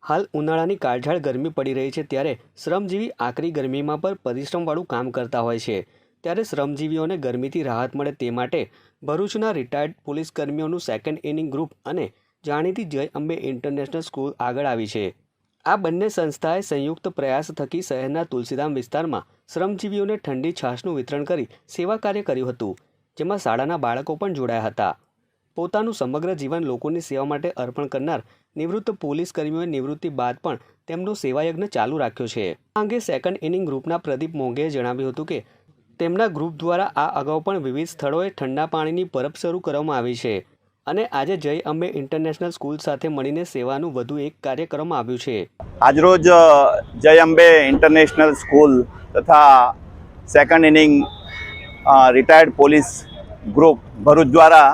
હાલ ઉનાળાની કાળઝાળ ગરમી પડી રહી છે ત્યારે શ્રમજીવી આકરી ગરમીમાં પણ પરિશ્રમવાળું કામ કરતા હોય છે ત્યારે શ્રમજીવીઓને ગરમીથી રાહત મળે તે માટે ભરૂચના રિટાયર્ડ પોલીસ કર્મીઓનું સેકન્ડ ઇનિંગ ગ્રુપ અને જાણીતી જય અંબે ઇન્ટરનેશનલ સ્કૂલ આગળ આવી છે। આ બંને સંસ્થાએ સંયુક્ત પ્રયાસ થકી શહેરના તુલસીધામ વિસ્તારમાં શ્રમજીવીઓને ઠંડી છાશનું વિતરણ કરી સેવા કાર્ય કર્યું હતું, જેમાં શાળાના બાળકો પણ જોડાયા હતા। પોતાનું સમગ્ર જીવન લોકોની સેવા માટે અર્પણ કરનાર નિવૃત્ત પોલીસ કર્મીઓએ નિવૃત્તિ બાદ પણ તેમનો સેવાયજ્ઞ ચાલુ રાખ્યો છે। આ અંગે સેકન્ડ ઇનિંગ ગ્રુપના પ્રદીપ મોંઘેએ જણાવ્યું હતું કે તેમના ગ્રુપ દ્વારા આ અગાઉ પણ વિવિધ સ્થળોએ ઠંડા પાણીની પરબ શરૂ કરવામાં આવી છે અને આજે જય અંબે ઇન્ટરનેશનલ સ્કૂલ સાથે મળીને સેવાનું વધુ એક કાર્ય કરવામાં આવ્યું છે। આજરોજ જય અંબે ઇન્ટરનેશનલ સ્કૂલ તથા second inning retired police group Bharuch દ્વારા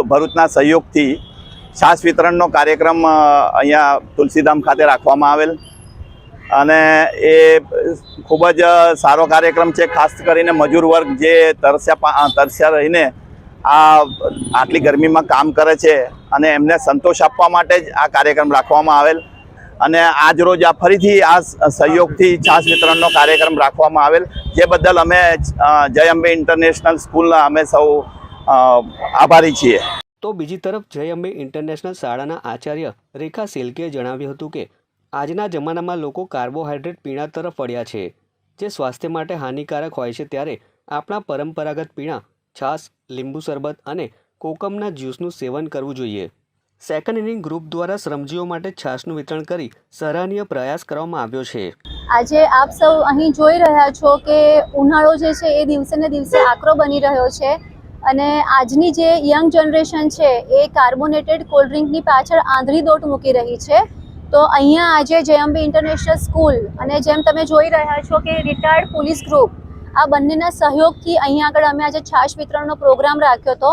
ભરૂચના સહયોગથી છાશ વિતરણનો કાર્યક્રમ અહીંયા તુલસીધામ ખાતે રાખવામાં આવેલ અને એ ખૂબ જ સારો કાર્યક્રમ છે। ખાસ કરીને મજૂર વર્ગ જે તરસ્યા રહીને આટલી ગરમીમાં કામ કરે છે અને એમને સંતોષ આપવા માટે જ આ કાર્યક્રમ રાખવામાં આવેલ અને આજ રોજ આ ફરીથી આ સહયોગથી છાશ વિતરણનો કાર્યક્રમ રાખવામાં આવેલ, જે બદલ અમે જય અંબે ઇન્ટરનેશનલ સ્કૂલના અમે સૌ આભારી છીએ। તો બીજી તરફ જય અંબે ઇન્ટરનેશનલ શાળાના આચાર્ય રેખા શેલકેએ જણાવ્યું હતું કે આજના જમાનામાં લોકો કાર્બોહાઈડ્રેટ પીણા તરફ વળ્યા છે, જે સ્વાસ્થ્ય માટે હાનિકારક હોય છે, ત્યારે આપણા પરંપરાગત પીણા છાશ, લીંબુ શરબત અને કોકમના જ્યુસનું સેવન કરવું જોઈએ। સેકન્ડ ઇનિંગ ગ્રુપ દ્વારા શ્રમજીવીઓ માટે છાશનું વિતરણ કરી સરાહનીય પ્રયાસ કરવામાં આવ્યો છે। આજે આપ સૌ અહીં જોઈ રહ્યા છો કે ઉનાળો જે છે એ દિવસે ને દિવસે આકરો બની રહ્યો છે અને આજની જે યંગ જનરેશન છે એ કાર્બોનેટેડ કોલ્ડ ડ્રિંકની પાછળ આંધળી દોટ મૂકી રહી છે। તો અહીંયા આજે જય અંબે ઇન્ટરનેશનલ સ્કૂલ અને જેમ તમે જોઈ રહ્યા છો કે રિટાયર્ડ પોલીસ ગ્રુપ આ બંનેના સહયોગથી અહીંયા આગળ અમે આજે છાશ વિતરણનો પ્રોગ્રામ રાખ્યો હતો।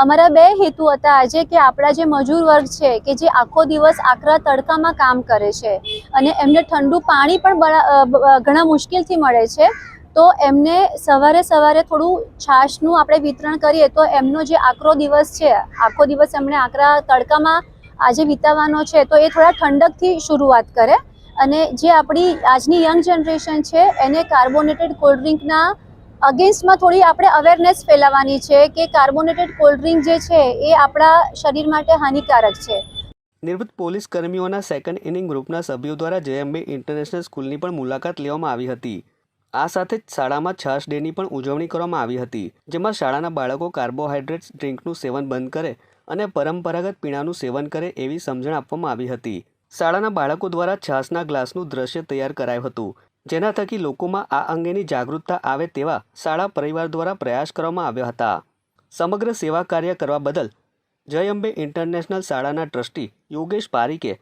અમારા બે હેતુ હતા આજે કે આપણા જે મજૂર વર્ગ છે કે જે આખો દિવસ આકરા તડકામાં કામ કરે છે અને એમને ઠંડુ પાણી પણ ઘણા મુશ્કેલથી મળે છે, તો એમને સવારે થોડું છાશનું આપણે વિતરણ કરીએ તો એમનો જે આકરો દિવસ છે, આખો દિવસ એમણે આકરા તડકામાં આજે વિતાવવાનો છે, તો એ થોડા ઠંડકથી શરૂઆત કરે અને જે આપણી આજની યંગ જનરેશન છે એને કાર્બોનેટેડ કોલ્ડ ડ્રિંકના અગેન્સ્ટમાં થોડી આપણે અવેરનેસ ફેલાવવાની છે કે કાર્બોનેટેડ કોલ્ડ ડ્રિંક જે છે એ આપણા શરીર માટે હાનિકારક છે। નિવૃત્ત પોલીસ કર્મીઓના સેકન્ડ ઇનિંગ ગ્રુપના સભ્યો દ્વારા જય અંબે ઇન્ટરનેશનલ સ્કૂલની પણ મુલાકાત લેવામાં આવી હતી। આ સાથે જ શાળામાં છાશ ડેની પણ ઉજવણી કરવામાં આવી હતી, જેમાં શાળાના બાળકો કાર્બોહાઈડ્રેટ્સ ડ્રિંકનું સેવન બંધ કરે અને પરંપરાગત પીણાનું સેવન કરે એવી સમજણ આપવામાં આવી હતી। શાળાના બાળકો દ્વારા છાશના ગ્લાસનું દ્રશ્ય તૈયાર કરાયું હતું, જેના થકી લોકોમાં આ અંગેની જાગૃતતા આવે તેવા શાળા પરિવાર દ્વારા પ્રયાસ કરવામાં આવ્યા હતા। સમગ્ર સેવા કાર્ય કરવા બદલ જય અંબે ઇન્ટરનેશનલ શાળાના ટ્રસ્ટી યોગેશ પારીકે,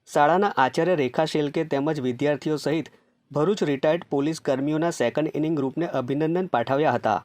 શાળાના આચાર્ય રેખા શેલકે તેમજ વિદ્યાર્થીઓ સહિત ભરૂચ રિટાયર્ડ પોલીસ કર્મીઓના સેકન્ડ ઇનિંગ ગ્રુપને અભિનંદન પાઠવ્યા હતા।